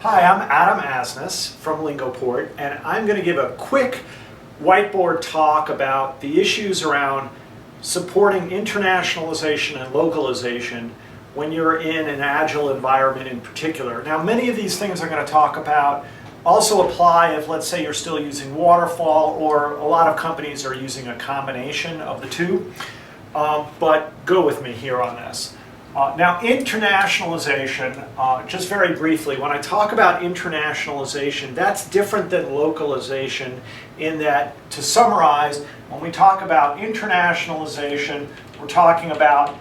Hi, I'm Adam Asness from Lingoport, and I'm going to give a quick whiteboard talk about the issues around supporting internationalization and localization when you're in an agile environment in particular. Now, many of these things I'm going to talk about also apply if, let's say, you're still using waterfall, or a lot of companies are using a combination of the two. But go with me here on this. Now, internationalization, just very briefly, when I talk about internationalization, that's different than localization in that, to summarize, when we talk about internationalization, we're talking about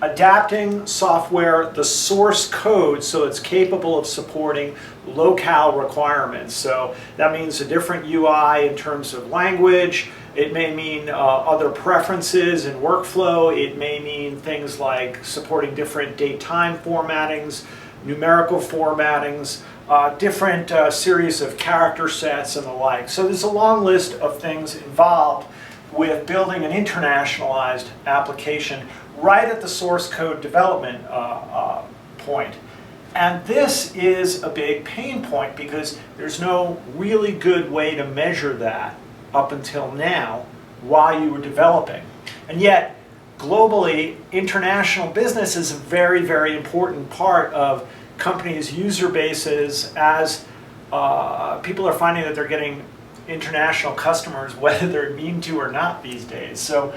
adapting software, the source code, so it's capable of supporting locale requirements. So that means a different UI in terms of language. It may mean other preferences in workflow. It may mean things like supporting different date-time formattings, numerical formattings, different series of character sets and the like. So there's a long list of things involved with building an internationalized application right at the source code development point. And this is a big pain point because there's no really good way to measure that up until now while you were developing. And yet, globally, international business is a very, very important part of companies' user bases as people are finding that they're getting international customers, whether they're mean to or not these days. So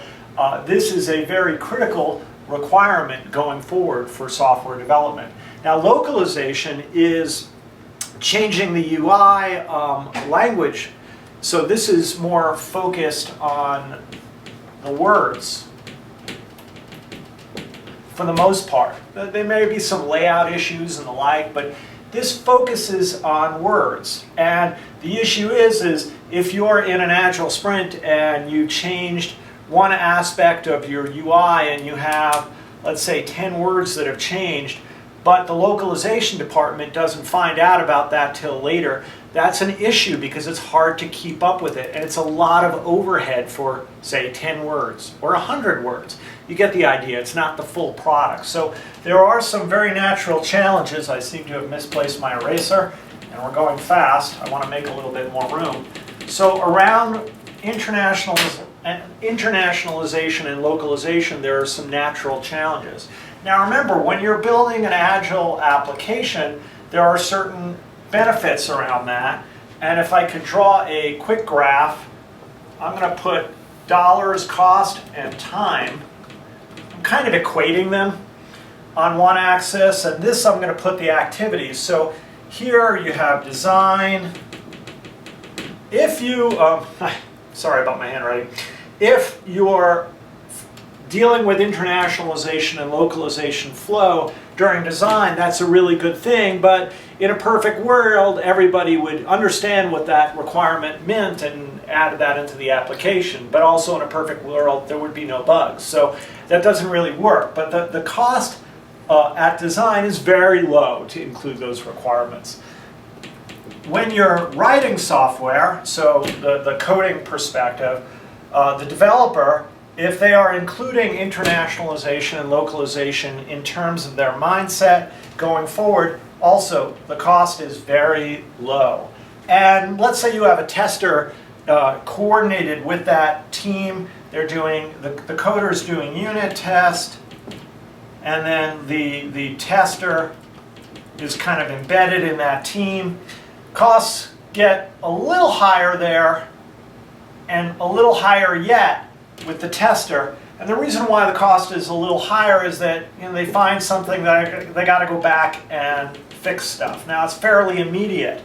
this is a very critical requirement going forward for software development. Now, localization is changing the UI language. So this is more focused on the words for the most part. There may be some layout issues and the like, but this focuses on words. And the issue is if you're in an agile sprint and you changed one aspect of your UI and you have, let's say, 10 words that have changed, but the localization department doesn't find out about that till later, that's an issue because it's hard to keep up with it. And it's a lot of overhead for, say, 10 words or 100 words. You get the idea. It's not the full product. So there are some very natural challenges. I seem to have misplaced my eraser, and we're going fast. I want to make a little bit more room. So around internationalization and localization, there are some natural challenges. Now remember, when you're building an agile application, there are certain benefits around that. And if I could draw a quick graph, I'm going to put dollars, cost, and time. I'm kind of equating them on one axis, and this I'm going to put the activities. So here you have design. If you, sorry about my handwriting. If you're dealing with internationalization and localization flow during design, that's a really good thing, but in a perfect world, everybody would understand what that requirement meant and add that into the application. But also in a perfect world, there would be no bugs. So that doesn't really work. But the cost at design is very low to include those requirements. When you're writing software, so the coding perspective, the developer, if they are including internationalization and localization in terms of their mindset going forward, also the cost is very low. And let's say you have a tester coordinated with that team. They're doing, the coder's doing unit test, and then the tester is kind of embedded in that team. Costs get a little higher there, and a little higher yet with the tester. And the reason why the cost is a little higher is that they find something that they got to go back and fix stuff. Now it's fairly immediate.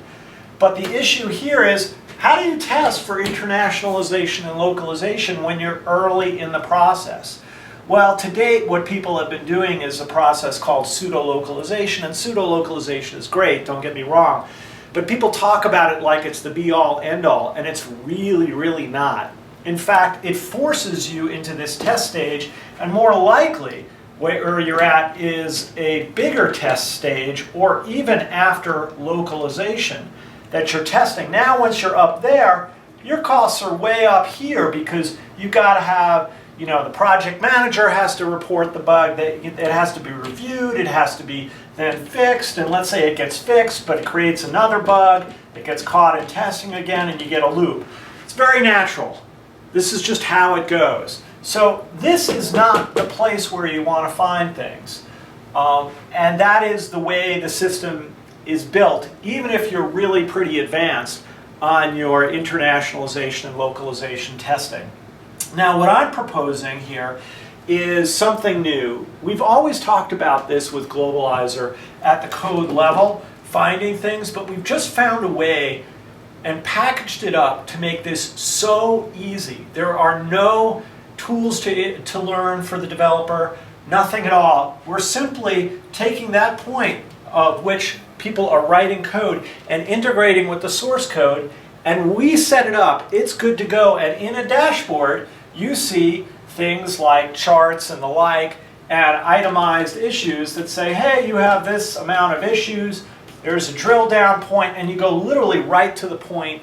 But the issue here is, how do you test for internationalization and localization when you're early in the process? Well, to date, what people have been doing is a process called pseudo-localization, and pseudo-localization is great, don't get me wrong. But people talk about it like it's the be-all, end-all, and it's really, really not. In fact, it forces you into this test stage, and more likely, where you're at is a bigger test stage, or even after localization that you're testing. Now, once you're up there, your costs are way up here because you've got to have you know, the project manager has to report the bug, it has to be reviewed, it has to be then fixed, and let's say it gets fixed, but it creates another bug, it gets caught in testing again, and you get a loop. It's very natural. This is just how it goes. So this is not the place where you want to find things. And that is the way the system is built, even if you're really pretty advanced on your internationalization and localization testing. Now, what I'm proposing here is something new. We've always talked about this with Globalyzer at the code level, finding things, but we've just found a way and packaged it up to make this so easy. There are no tools to learn for the developer, nothing at all. We're simply taking that point of which people are writing code and integrating with the source code, and we set it up. It's good to go, and in a dashboard you see things like charts and the like and itemized issues that say, hey, you have this amount of issues, there's a drill down point, and you go literally right to the point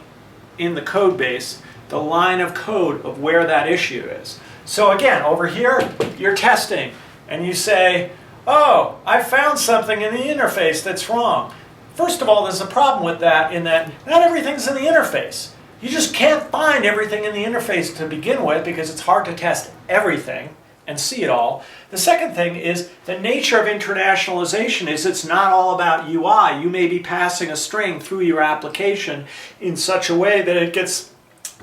in the code base, the line of code of where that issue is. So again, over here, you're testing, and you say, oh, I found something in the interface that's wrong. First of all, there's a problem with that in that not everything's in the interface. You just can't find everything in the interface to begin with because it's hard to test everything and see it all. The second thing is the nature of internationalization is it's not all about UI. You may be passing a string through your application in such a way that it gets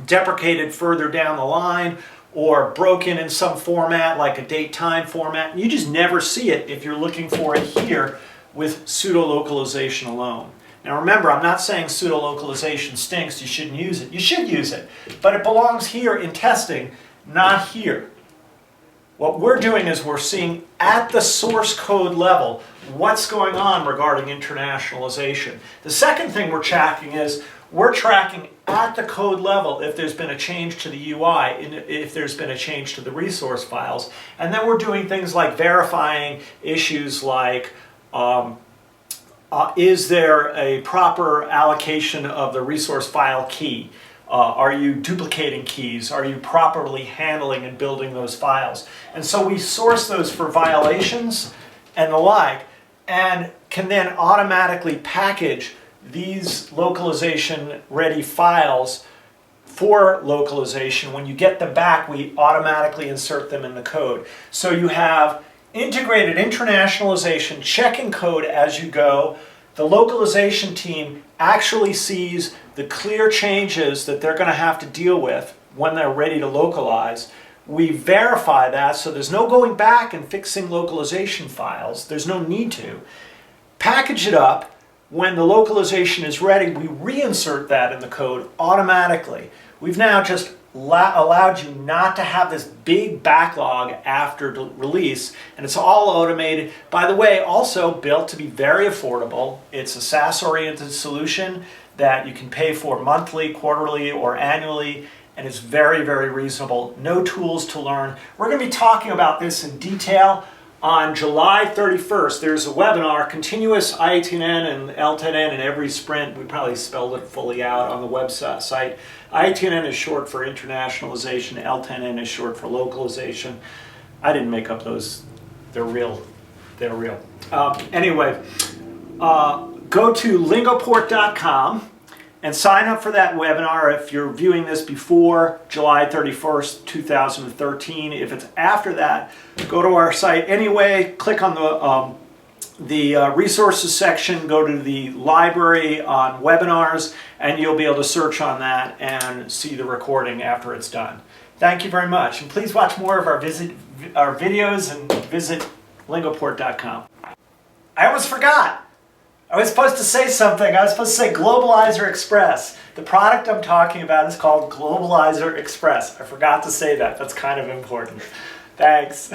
deprecated further down the line or broken in some format like a date-time format. You just never see it if you're looking for it here with pseudo-localization alone. Now remember, I'm not saying pseudo-localization stinks, you shouldn't use it. You should use it, but it belongs here in testing, not here. What we're doing is we're seeing at the source code level what's going on regarding internationalization. The second thing we're tracking is we're tracking at the code level if there's been a change to the UI, if there's been a change to the resource files, and then we're doing things like verifying issues like is there a proper allocation of the resource file key? Are you duplicating keys? Are you properly handling and building those files? And so we source those for violations and the like, and can then automatically package these localization ready files for localization. When you get them back, we automatically insert them in the code. So you have integrated internationalization, checking code as you go. The localization team actually sees the clear changes that they're going to have to deal with when they're ready to localize. We verify that, so there's no going back and fixing localization files. There's no need to. Package it up. When the localization is ready, we reinsert that in the code automatically. We've now just allowed you not to have this big backlog after release, and it's all automated. By the way, also built to be very affordable. It's a SaaS-oriented solution that you can pay for monthly, quarterly, or annually, and it's very, very reasonable. No tools to learn. We're going to be talking about this in detail on July 31st. There's a webinar, Continuous i18n and L10n in every sprint. We probably spelled it fully out on the website. i18n is short for internationalization, L10n is short for localization. I didn't make up those. They're real. They're real. Anyway, go to lingoport.com and sign up for that webinar if you're viewing this before July 31st, 2013. If it's after that, go to our site anyway, click on the resources section, go to the library on webinars, and you'll be able to search on that and see the recording after it's done. Thank you very much, and please watch more of our videos and visit lingoport.com. I almost forgot. I was supposed to say something. I was supposed to say Globalyzer Express. The product I'm talking about is called Globalyzer Express. I forgot to say that. That's kind of important. Thanks.